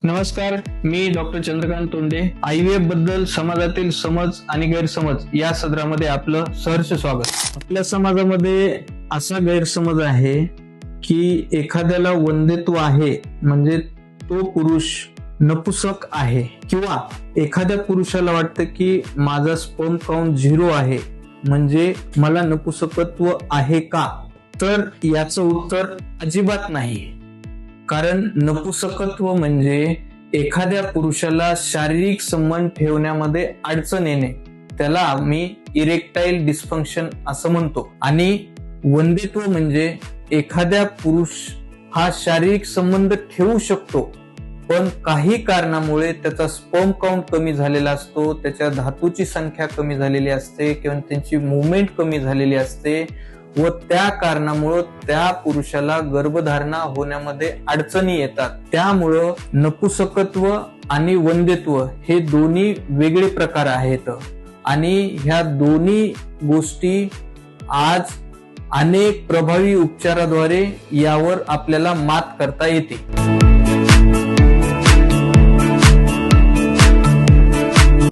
नमस्कार, मी doctor Chandrakant तोंडे. IVF बद्दल समाजातील समज आणि गैरसमज या सदरामध्ये आपलं सहर्ष स्वागत. आपल्या समाजामध्ये असा गैरसमज आहे की एखाद्याला वंध्यत्व आहे म्हणजे तो पुरुष नपुसक आहे, किंवा एखाद्या पुरुषाला वाटतं की माझा स्पर्म काउंट 0 आहे म्हणजे मला नपुसकत्व आहे का? तर याचं उत्तर अजिबात नाही. कारण नपुसकत्व म्हणजे एखाद्या पुरुषाला शारीरिक संबंध ठेवण्यामध्ये अडचण येणे, त्याला आम्ही इरेक्टाईल डिस्फंक्शन असं म्हणतो. आणि वंध्यत्व म्हणजे एखाद्या पुरुष हा शारीरिक संबंध ठेवू शकतो, पण काही कारणामुळे त्याचा स्पर्म काउंट कमी झालेला असतो, त्याच्या धातूची संख्या कमी झालेली असते किंवा त्यांची मुवमेंट कमी झालेली असते व त्या कारणामुळे त्या पुरुषाला गर्भधारणा होण्यामध्ये अडचणी येतात. त्यामुळं नपुसकत्व आणि वंध्यत्व हे दोन्ही वेगळे प्रकार आहेत आणि ह्या दोन्ही गोष्टी आज अनेक प्रभावी उपचाराद्वारे यावर आपल्याला मात करता येते.